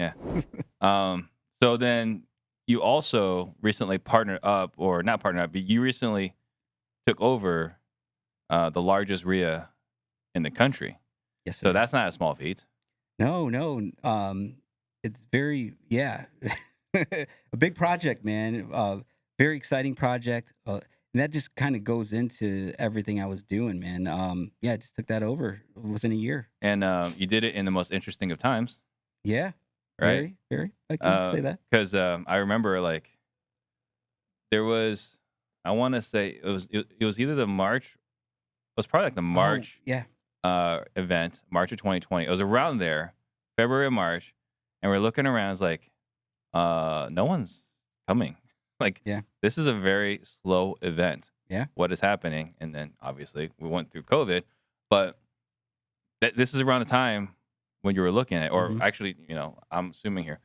Yeah. So then you also recently partnered up, or not partnered up, but you recently took over the largest REIA in the country. Yes, So sir. that's not a small feat. No, no. It's very, yeah, a big project, man. Very exciting project. And that just kind of goes into everything I was doing, man. Yeah, I just took that over within a year. And you did it in the most interesting of times, Yeah, right? very, very. I can say that. Because I remember like there was, I want to say it was either the March, it was probably like the Oh, March yeah, event, March of 2020. It was around there, February or March, and we're looking around. It's like, no one's coming. Like, yeah, this is a very slow event. yeah. What is happening? And then obviously we went through COVID, but this is around the time when you were looking at, or hmm actually, I'm assuming here.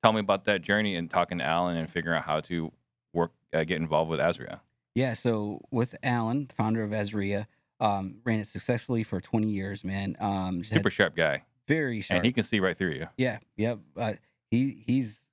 Tell me about that journey and talking to Alan and figuring out how to work, get involved with Azria. Yeah. So with Alan, the founder of Azria, ran it successfully for 20 years, man. Just Super had sharp guy, very and he sharp. can see right through you. Yeah, yep. He's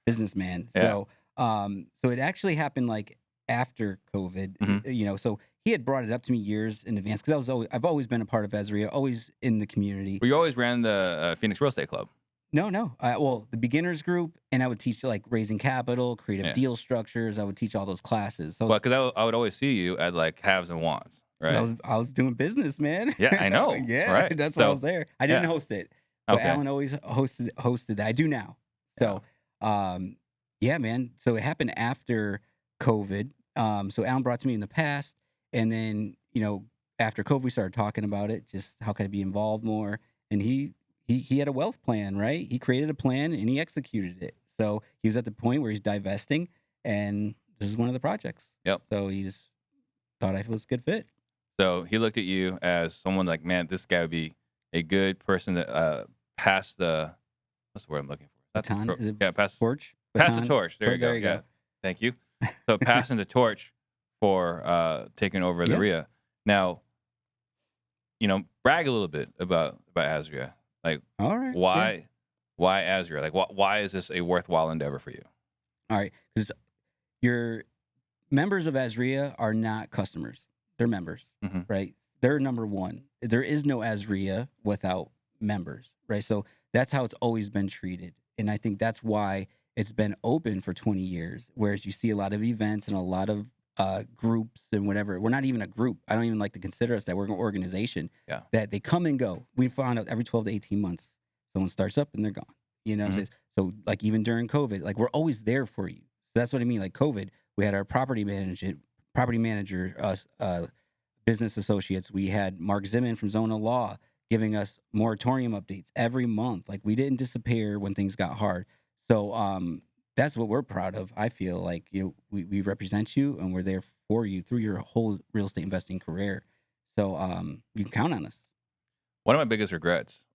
businessman. Yeah. So it actually happened like after COVID. hmm So he had brought it up to me years in advance because I've always been a part of Ezria, always in the community. Well, you always ran the Phoenix Real Estate Club. No, no. Well, the beginners group, and I would teach like raising capital, creative Yeah. deal structures. I would teach all those classes. So Well, because I would always see you at like haves and wants, 'cause right? I was doing business, man. Yeah, I know, Yeah, right? that's why I was So, there. I didn't yeah, host it, but okay, Alan always hosted that. I do now. yeah, So, um, yeah, man. So it happened after COVID. So Alan brought to me in the past, and then after COVID, we started talking about it. Just how can I be involved more? And he had a wealth plan, right? He created a plan and he executed it. So he was at the point where he's divesting, and this is one of the projects. yep. So he just thought I was a good fit. So he looked at you as someone like, man, this guy would be a good person to pass the, what's the word I'm looking for? Not the Baton, is it yeah, torch? pass the Baton? torch. There you go. There you Yeah, go. thank you. So passing the torch for taking over the Yeah. RIA. Now, brag a little bit about Azria. Like, All right. Yeah. why Azria? Like, why is this a worthwhile endeavor for you? All right. Because your members of Azria are not customers. They're members, hmm right? They're number one. There is no Azria without members, right? So that's how it's always been treated. And I think that's why it's been open for 20 years, whereas you see a lot of events and a lot of groups and whatever. We're not even a group. I don't even like to consider us that. We're an organization Yeah. that they come and go. We found out every 12 to 18 months, someone starts up and they're gone. You know what I'm hmm saying? So like even during COVID, like we're always there for you. So that's what I mean. Like COVID, we had our property manager, business associates. We had Mark Zimmon from Zona Law giving us moratorium updates every month. Like we didn't disappear when things got hard. So that's what we're proud of. I feel like we represent you and we're there for you through your whole real estate investing career. So you can count on us. One of my biggest regrets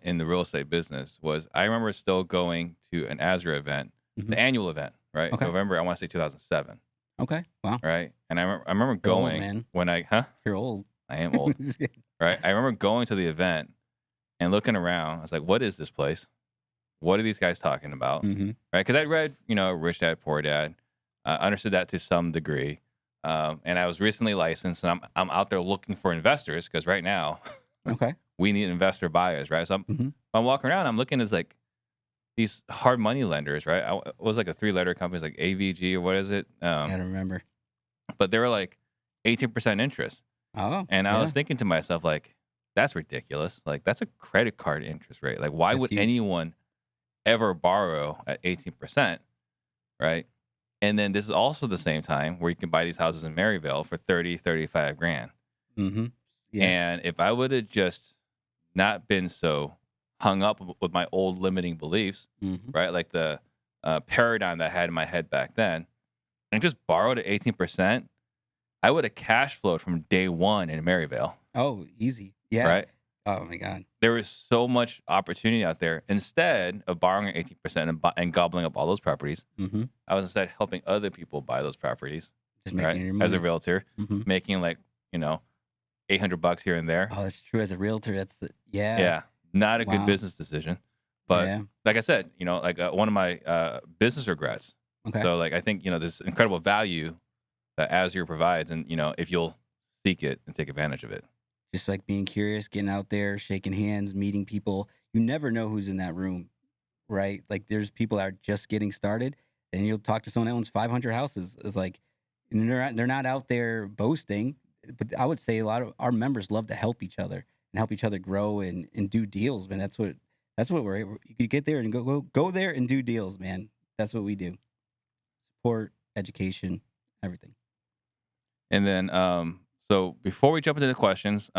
in the real estate business was I remember still going to an Azria event, hmm the annual event, right? Okay. November, I want to say 2007, Okay. Wow. right? And I remember You're old, going man. when You're old. I am old, right? I remember going to the event and looking around. I was like, what is this place? What are these guys talking about? hmm Right? Because I read, Rich Dad, Poor Dad, understood that to some degree. And I was recently licensed and I'm out there looking for investors because right now Okay. we need investor buyers, right? So hmm I'm walking around, I'm looking at like these hard money lenders, right? It was like a 3-letter company, like AVG or what is it? I don't remember. But they were like 18% interest. Oh, And I yeah. was thinking to myself, like, that's ridiculous. Like, that's a credit card interest rate. Like, why That's would huge. anyone ever borrow at 18%? Right. And then this is also the same time where you can buy these houses in Maryville for 30, 35 grand. hmm Yeah. And if I would have just not been so hung up with my old limiting beliefs, hmm right? Like the paradigm that I had in my head back then, and just borrowed at 18%, I would have cash flowed from day one in Maryville, Oh, easy. Yeah. right? Oh my God. There was so much opportunity out there. Instead of borrowing at 18% and gobbling up all those properties, hmm I was instead helping other people buy those properties, Just right? making your As a money. realtor, hmm making like, $800 here and there. Oh, that's true. As a realtor, yeah. Yeah, not a good Wow. business decision. But Yeah. like I said, like one of my business regrets. Okay. So like I think there's incredible value that Azure provides, and if you'll seek it and take advantage of it. Just like being curious, getting out there, shaking hands, meeting people. You never know who's in that room, right? Like there's people that are just getting started, and you'll talk to someone that owns 500 houses. It's like, and they're not out there boasting, but I would say a lot of our members love to help each other and help each other grow and do deals, man. That's what you get there and go there and do deals, man. That's what we do. Support, education, everything. And then, so before we jump into the questions,